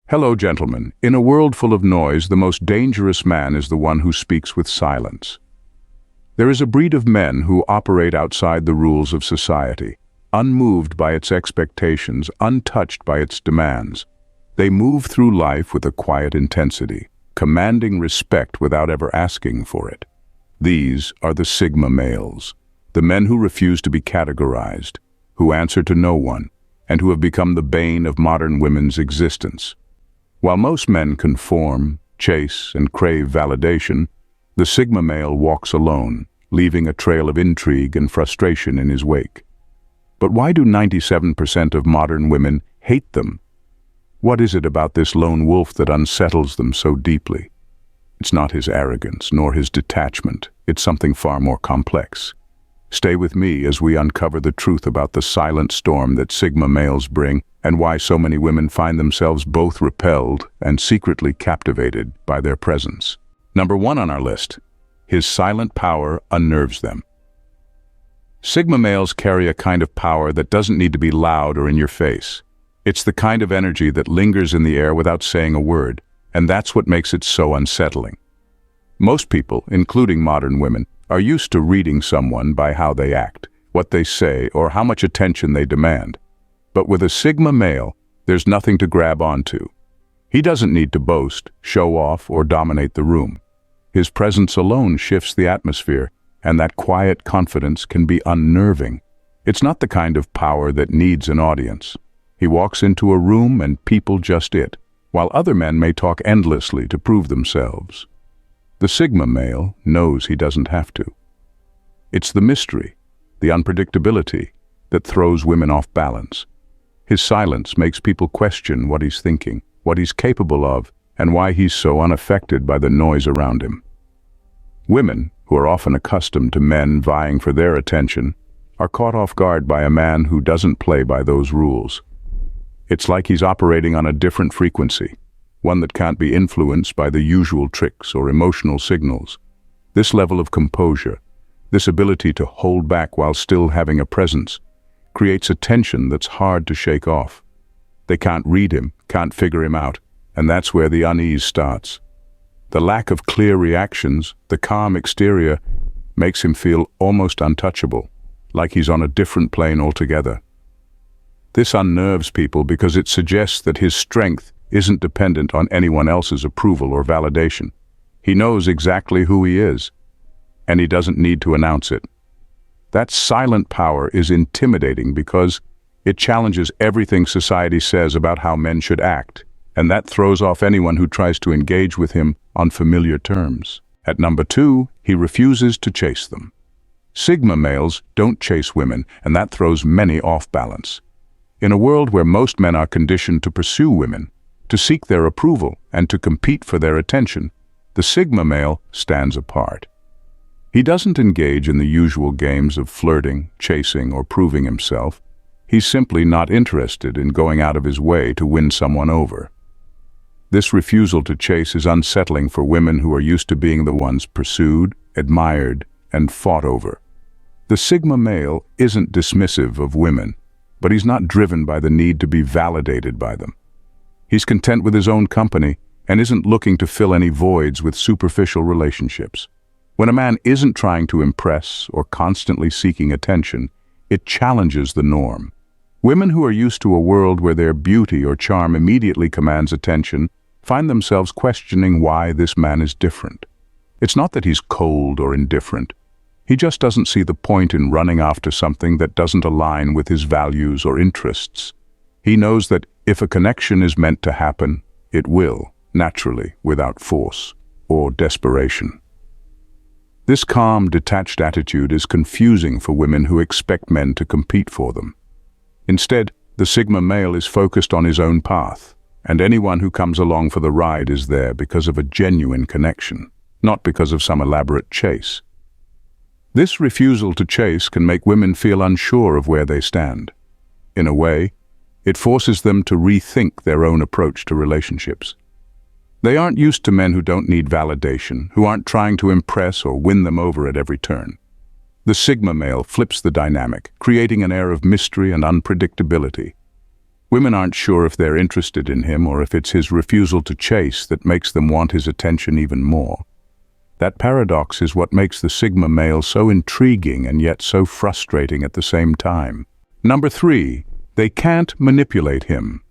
Hello, gentlemen. In a world full of noise, the most dangerous man is the one who speaks with silence. There is a breed of men who operate outside the rules of society, unmoved by its expectations, untouched by its demands. They move through life with a quiet intensity, commanding respect without ever asking for it. These are the Sigma males, the men who refuse to be categorized, who answer to no one, and who have become the bane of modern women's existence. While most men conform, chase, and crave validation, the Sigma male walks alone, leaving a trail of intrigue and frustration in his wake. But why do 97% of modern women hate them? What is it about this lone wolf that unsettles them so deeply? It's not his arrogance, nor his detachment. It's something far more complex. Stay with me as we uncover the truth about the silent storm that Sigma males bring and why so many women find themselves both repelled and secretly captivated by their presence. Number 1 on our list, his silent power unnerves them. Sigma males carry a kind of power that doesn't need to be loud or in your face. It's the kind of energy that lingers in the air without saying a word, and that's what makes it so unsettling. Most people, including modern women, are used to reading someone by how they act, what they say, or how much attention they demand. But with a Sigma male, there's nothing to grab onto. He doesn't need to boast, show off, or dominate the room. His presence alone shifts the atmosphere, and that quiet confidence can be unnerving. It's not the kind of power that needs an audience. He walks into a room and people just it, while other men may talk endlessly to prove themselves. The Sigma male knows he doesn't have to. It's the mystery, the unpredictability, that throws women off balance. His silence makes people question what he's thinking, what he's capable of, and why he's so unaffected by the noise around him. Women, who are often accustomed to men vying for their attention, are caught off guard by a man who doesn't play by those rules. It's like he's operating on a different frequency, one that can't be influenced by the usual tricks or emotional signals. This level of composure, this ability to hold back while still having a presence, creates a tension that's hard to shake off. They can't read him, can't figure him out, and that's where the unease starts. The lack of clear reactions, the calm exterior, makes him feel almost untouchable, like he's on a different plane altogether. This unnerves people because it suggests that his strength isn't dependent on anyone else's approval or validation. He knows exactly who he is, and he doesn't need to announce it. That silent power is intimidating because it challenges everything society says about how men should act, and that throws off anyone who tries to engage with him on familiar terms. At number 2, he refuses to chase them. Sigma males don't chase women, and that throws many off balance. In a world where most men are conditioned to pursue women, to seek their approval, and to compete for their attention, the Sigma male stands apart. He doesn't engage in the usual games of flirting, chasing, or proving himself. He's simply not interested in going out of his way to win someone over. This refusal to chase is unsettling for women who are used to being the ones pursued, admired, and fought over. The Sigma male isn't dismissive of women, but he's not driven by the need to be validated by them. He's content with his own company and isn't looking to fill any voids with superficial relationships. When a man isn't trying to impress or constantly seeking attention, it challenges the norm. Women who are used to a world where their beauty or charm immediately commands attention find themselves questioning why this man is different. It's not that he's cold or indifferent. He just doesn't see the point in running after something that doesn't align with his values or interests. He knows that if a connection is meant to happen, it will, naturally, without force or desperation. This calm, detached attitude is confusing for women who expect men to compete for them. Instead, the Sigma male is focused on his own path, and anyone who comes along for the ride is there because of a genuine connection, not because of some elaborate chase. This refusal to chase can make women feel unsure of where they stand. In a way, it forces them to rethink their own approach to relationships. They aren't used to men who don't need validation, who aren't trying to impress or win them over at every turn. The Sigma male flips the dynamic, creating an air of mystery and unpredictability. Women aren't sure if they're interested in him or if it's his refusal to chase that makes them want his attention even more. That paradox is what makes the Sigma male so intriguing and yet so frustrating at the same time. Number 3, they can't manipulate him.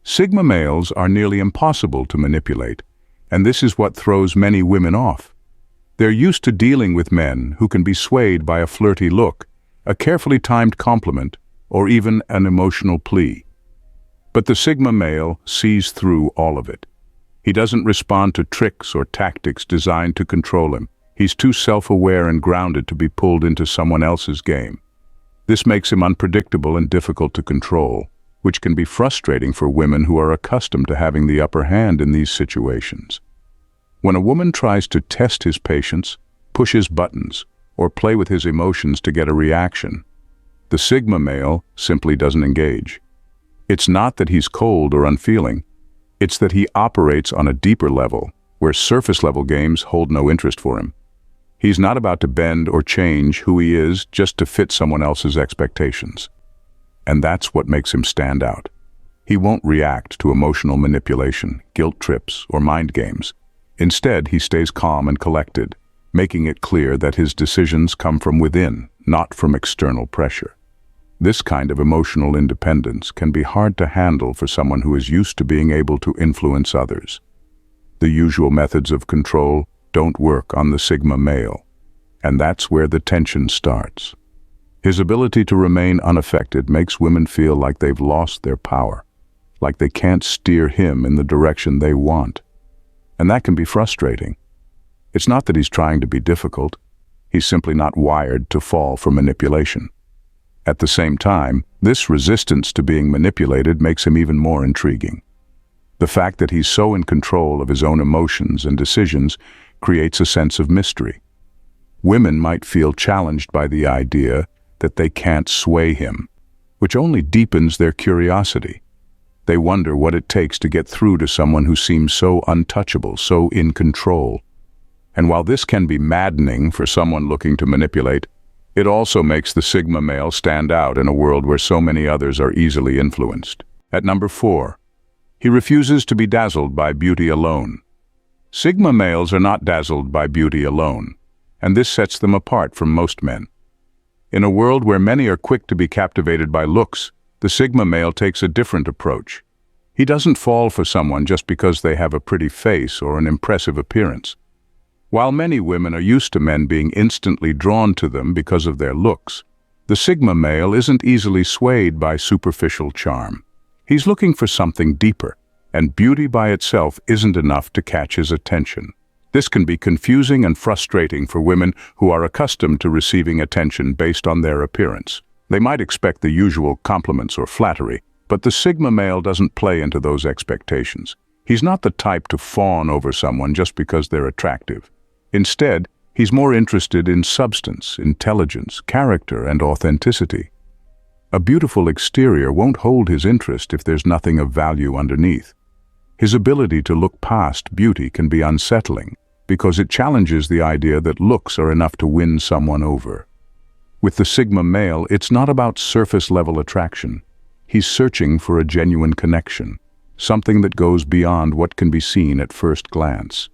Sigma males are nearly impossible to manipulate, and this is what throws many women off. They're used to dealing with men who can be swayed by a flirty look, a carefully timed compliment, or even an emotional plea. But the Sigma male sees through all of it. He doesn't respond to tricks or tactics designed to control him. He's too self-aware and grounded to be pulled into someone else's game. This makes him unpredictable and difficult to control, which can be frustrating for women who are accustomed to having the upper hand in these situations. When a woman tries to test his patience, push his buttons, or play with his emotions to get a reaction, the Sigma male simply doesn't engage. It's not that he's cold or unfeeling. It's that he operates on a deeper level, where surface-level games hold no interest for him. He's not about to bend or change who he is just to fit someone else's expectations. And that's what makes him stand out. He won't react to emotional manipulation, guilt trips, or mind games. Instead, he stays calm and collected, making it clear that his decisions come from within, not from external pressure. This kind of emotional independence can be hard to handle for someone who is used to being able to influence others. The usual methods of control don't work on the Sigma male, and that's where the tension starts. His ability to remain unaffected makes women feel like they've lost their power, like they can't steer him in the direction they want. And that can be frustrating. It's not that he's trying to be difficult. He's simply not wired to fall for manipulation. At the same time, this resistance to being manipulated makes him even more intriguing. The fact that he's so in control of his own emotions and decisions creates a sense of mystery. Women might feel challenged by the idea that they can't sway him, which only deepens their curiosity. They wonder what it takes to get through to someone who seems so untouchable, so in control. And while this can be maddening for someone looking to manipulate, it also makes the Sigma male stand out in a world where so many others are easily influenced. At number 4, he refuses to be dazzled by beauty alone. Sigma males are not dazzled by beauty alone, and this sets them apart from most men. In a world where many are quick to be captivated by looks, the Sigma male takes a different approach. He doesn't fall for someone just because they have a pretty face or an impressive appearance. While many women are used to men being instantly drawn to them because of their looks, the Sigma male isn't easily swayed by superficial charm. He's looking for something deeper, and beauty by itself isn't enough to catch his attention. This can be confusing and frustrating for women who are accustomed to receiving attention based on their appearance. They might expect the usual compliments or flattery, but the Sigma male doesn't play into those expectations. He's not the type to fawn over someone just because they're attractive. Instead, he's more interested in substance, intelligence, character, and authenticity. A beautiful exterior won't hold his interest if there's nothing of value underneath. His ability to look past beauty can be unsettling because it challenges the idea that looks are enough to win someone over. With the Sigma male, it's not about surface-level attraction. He's searching for a genuine connection, something that goes beyond what can be seen at first glance.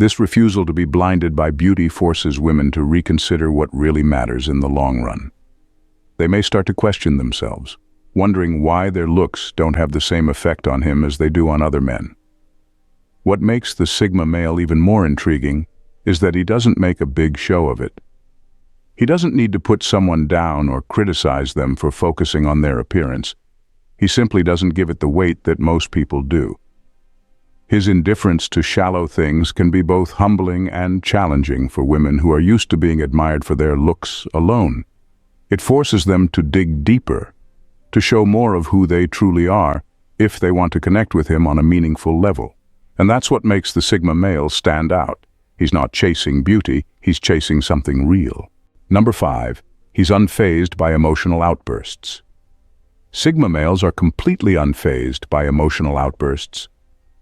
This refusal to be blinded by beauty forces women to reconsider what really matters in the long run. They may start to question themselves, wondering why their looks don't have the same effect on him as they do on other men. What makes the Sigma male even more intriguing is that he doesn't make a big show of it. He doesn't need to put someone down or criticize them for focusing on their appearance. He simply doesn't give it the weight that most people do. His indifference to shallow things can be both humbling and challenging for women who are used to being admired for their looks alone. It forces them to dig deeper, to show more of who they truly are, if they want to connect with him on a meaningful level. And that's what makes the Sigma male stand out. He's not chasing beauty, he's chasing something real. Number 5, he's unfazed by emotional outbursts. Sigma males are completely unfazed by emotional outbursts.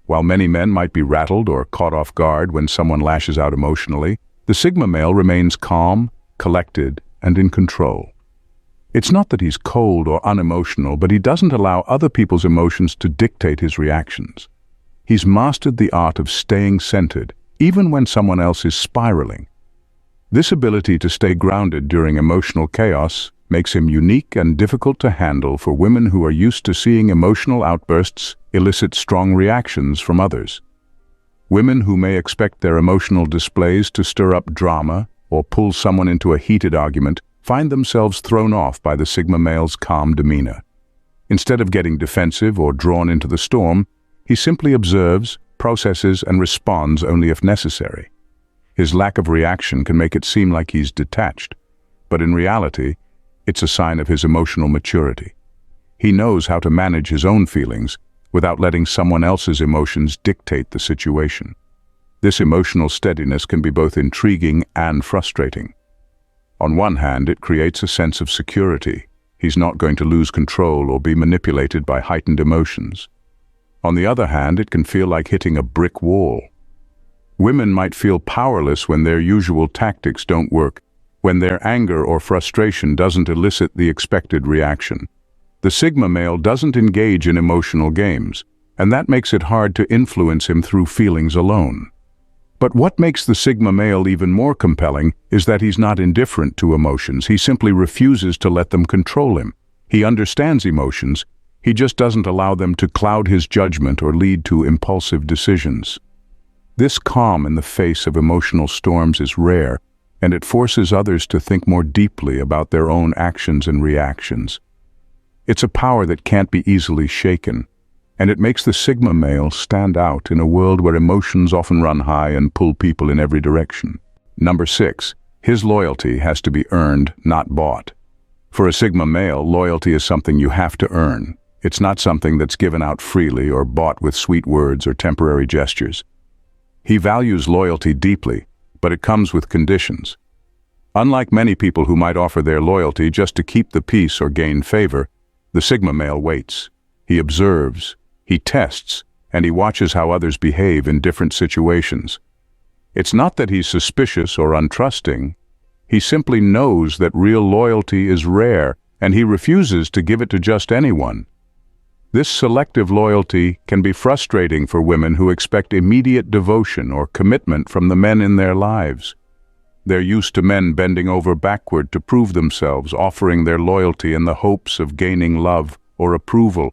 While many men might be rattled or caught off guard when someone lashes out emotionally, the Sigma male remains calm, collected, and in control. It's not that he's cold or unemotional, but he doesn't allow other people's emotions to dictate his reactions. He's mastered the art of staying centered, even when someone else is spiraling. This ability to stay grounded during emotional chaos makes him unique and difficult to handle for women who are used to seeing emotional outbursts elicit strong reactions from others. Women who may expect their emotional displays to stir up drama or pull someone into a heated argument find themselves thrown off by the Sigma male's calm demeanor. Instead of getting defensive or drawn into the storm, he simply observes, processes, and responds only if necessary. His lack of reaction can make it seem like he's detached, but in reality, it's a sign of his emotional maturity. He knows how to manage his own feelings without letting someone else's emotions dictate the situation. This emotional steadiness can be both intriguing and frustrating. On one hand, it creates a sense of security. He's not going to lose control or be manipulated by heightened emotions. On the other hand, it can feel like hitting a brick wall. Women might feel powerless when their usual tactics don't work, when their anger or frustration doesn't elicit the expected reaction. The Sigma male doesn't engage in emotional games, and that makes it hard to influence him through feelings alone. But what makes the Sigma male even more compelling is that he's not indifferent to emotions. He simply refuses to let them control him. He understands emotions, he just doesn't allow them to cloud his judgment or lead to impulsive decisions. This calm in the face of emotional storms is rare, and it forces others to think more deeply about their own actions and reactions. It's a power that can't be easily shaken, and it makes the Sigma male stand out in a world where emotions often run high and pull people in every direction. Number 6. His loyalty has to be earned, not bought. For a Sigma male, loyalty is something you have to earn. It's not something that's given out freely or bought with sweet words or temporary gestures. He values loyalty deeply, but it comes with conditions. Unlike many people who might offer their loyalty just to keep the peace or gain favor, the Sigma male waits. He observes, he tests, and he watches how others behave in different situations. It's not that he's suspicious or untrusting. He simply knows that real loyalty is rare, and he refuses to give it to just anyone. This selective loyalty can be frustrating for women who expect immediate devotion or commitment from the men in their lives. They're used to men bending over backward to prove themselves, offering their loyalty in the hopes of gaining love or approval.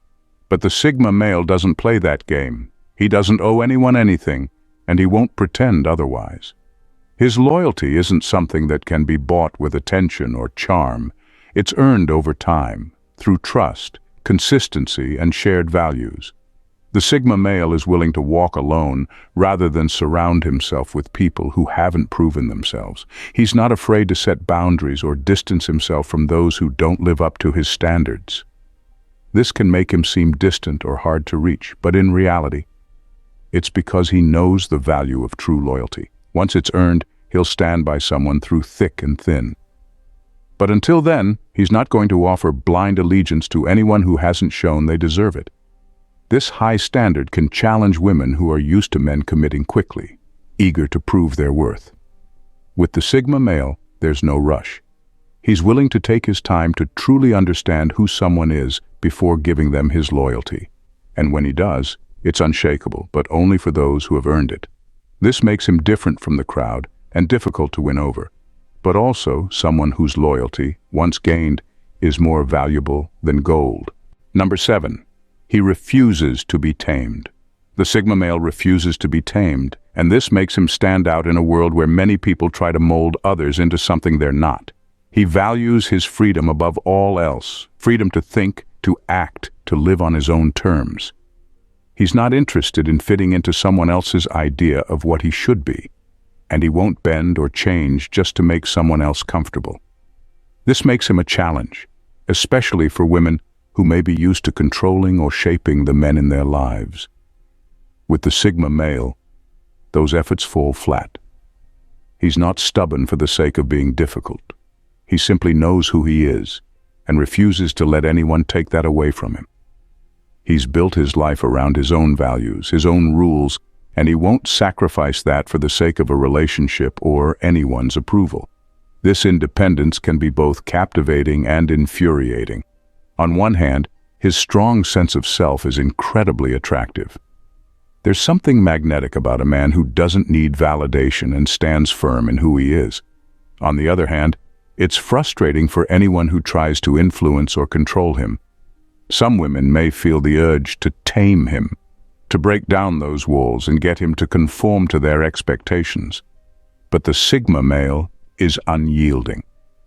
But the Sigma male doesn't play that game. He doesn't owe anyone anything, and he won't pretend otherwise. His loyalty isn't something that can be bought with attention or charm. It's earned over time, through trust, consistency, and shared values. The Sigma male is willing to walk alone rather than surround himself with people who haven't proven themselves. He's not afraid to set boundaries or distance himself from those who don't live up to his standards. This can make him seem distant or hard to reach, but in reality, it's because he knows the value of true loyalty. Once it's earned, he'll stand by someone through thick and thin. But until then, he's not going to offer blind allegiance to anyone who hasn't shown they deserve it. This high standard can challenge women who are used to men committing quickly, eager to prove their worth. With the Sigma male, there's no rush. He's willing to take his time to truly understand who someone is before giving them his loyalty. And when he does, it's unshakable, but only for those who have earned it. This makes him different from the crowd and difficult to win over, but also someone whose loyalty, once gained, is more valuable than gold. Number 7. He refuses to be tamed. The Sigma male refuses to be tamed, and this makes him stand out in a world where many people try to mold others into something they're not. He values his freedom above all else, freedom to think, to act, to live on his own terms. He's not interested in fitting into someone else's idea of what he should be, and he won't bend or change just to make someone else comfortable. This makes him a challenge, especially for women who may be used to controlling or shaping the men in their lives. With the Sigma male, those efforts fall flat. He's not stubborn for the sake of being difficult. He simply knows who he is and refuses to let anyone take that away from him. He's built his life around his own values, his own rules, and he won't sacrifice that for the sake of a relationship or anyone's approval. This independence can be both captivating and infuriating. On one hand, his strong sense of self is incredibly attractive. There's something magnetic about a man who doesn't need validation and stands firm in who he is. On the other hand, it's frustrating for anyone who tries to influence or control him. Some women may feel the urge to tame him, to break down those walls and get him to conform to their expectations. But the Sigma male is unyielding.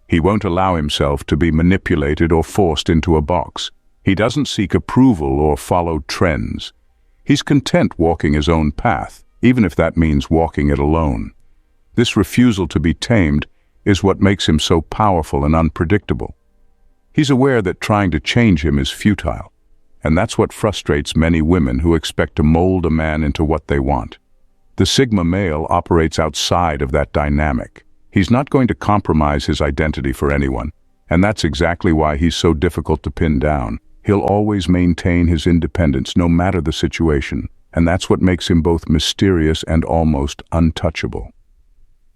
He won't allow himself to be manipulated or forced into a box. He doesn't seek approval or follow trends. He's content walking his own path, even if that means walking it alone. This refusal to be tamed is what makes him so powerful and unpredictable. He's aware that trying to change him is futile, and that's what frustrates many women who expect to mold a man into what they want. The Sigma male operates outside of that dynamic. He's not going to compromise his identity for anyone, and that's exactly why he's so difficult to pin down. He'll always maintain his independence no matter the situation, and that's what makes him both mysterious and almost untouchable.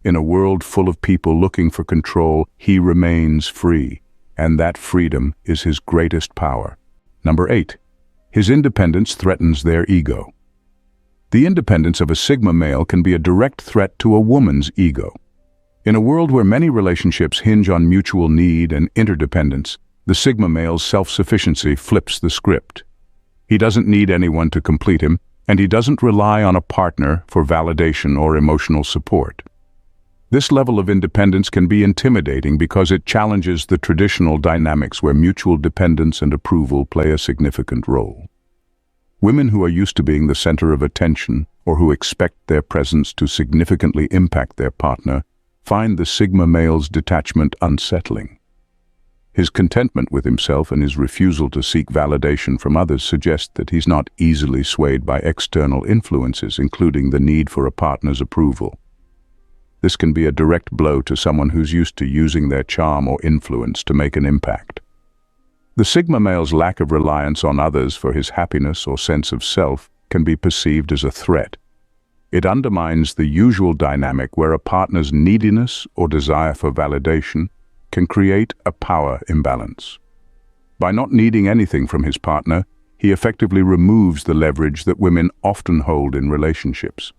In a world full of people looking for control, he remains free, and that freedom is his greatest power. Number 8. His independence threatens their ego. The independence of a Sigma male can be a direct threat to a woman's ego. In a world where many relationships hinge on mutual need and interdependence, the Sigma male's self-sufficiency flips the script. He doesn't need anyone to complete him, and he doesn't rely on a partner for validation or emotional support. This level of independence can be intimidating because it challenges the traditional dynamics where mutual dependence and approval play a significant role. Women who are used to being the center of attention or who expect their presence to significantly impact their partner find the Sigma male's detachment unsettling. His contentment with himself and his refusal to seek validation from others suggest that he's not easily swayed by external influences, including the need for a partner's approval. This can be a direct blow to someone who's used to using their charm or influence to make an impact. The Sigma male's lack of reliance on others for his happiness or sense of self can be perceived as a threat. It undermines the usual dynamic where a partner's neediness or desire for validation can create a power imbalance. By not needing anything from his partner, he effectively removes the leverage that women often hold in relationships.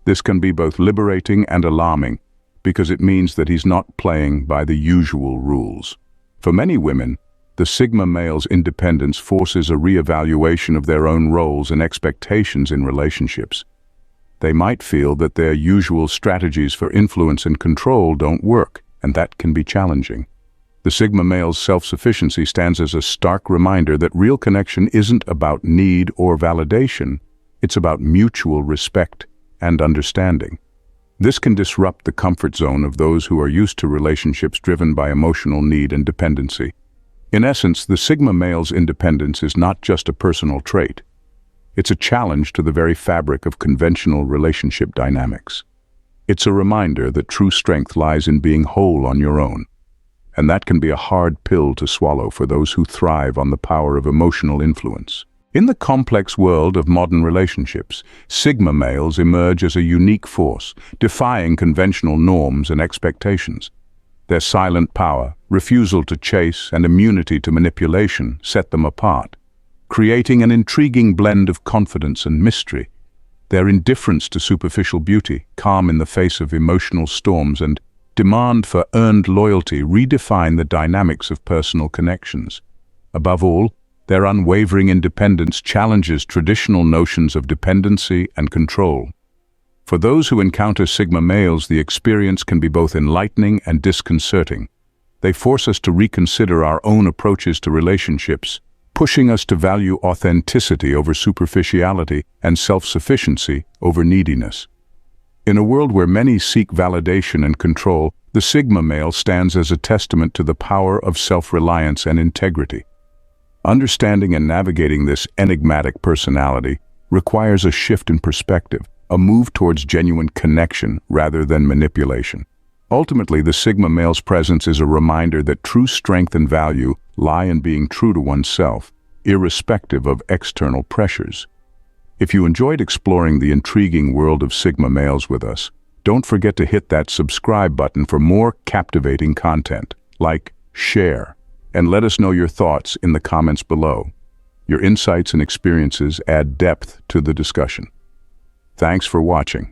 This can be both liberating and alarming because it means that he's not playing by the usual rules. For many women, the Sigma male's independence forces a re-evaluation of their own roles and expectations in relationships. They might feel that their usual strategies for influence and control don't work, and that can be challenging. The Sigma male's self-sufficiency stands as a stark reminder that real connection isn't about need or validation, it's about mutual respect and understanding. This can disrupt the comfort zone of those who are used to relationships driven by emotional need and dependency. In essence, the Sigma male's independence is not just a personal trait. It's a challenge to the very fabric of conventional relationship dynamics. It's a reminder that true strength lies in being whole on your own. And that can be a hard pill to swallow for those who thrive on the power of emotional influence. In the complex world of modern relationships, Sigma males emerge as a unique force, defying conventional norms and expectations. Their silent power, refusal to chase, and immunity to manipulation set them apart, creating an intriguing blend of confidence and mystery. Their indifference to superficial beauty, calm in the face of emotional storms, and demand for earned loyalty redefine the dynamics of personal connections. Above all, their unwavering independence challenges traditional notions of dependency and control. For those who encounter Sigma males, the experience can be both enlightening and disconcerting. They force us to reconsider our own approaches to relationships, pushing us to value authenticity over superficiality and self-sufficiency over neediness. In a world where many seek validation and control, the Sigma male stands as a testament to the power of self-reliance and integrity. Understanding and navigating this enigmatic personality requires a shift in perspective, a move towards genuine connection rather than manipulation. Ultimately, the Sigma male's presence is a reminder that true strength and value lie in being true to oneself, irrespective of external pressures. If you enjoyed exploring the intriguing world of Sigma males with us, Don't forget to hit that subscribe button for more captivating content. Like, share, and let us know your thoughts in the comments below. Your insights and experiences add depth to the discussion. Thanks for watching.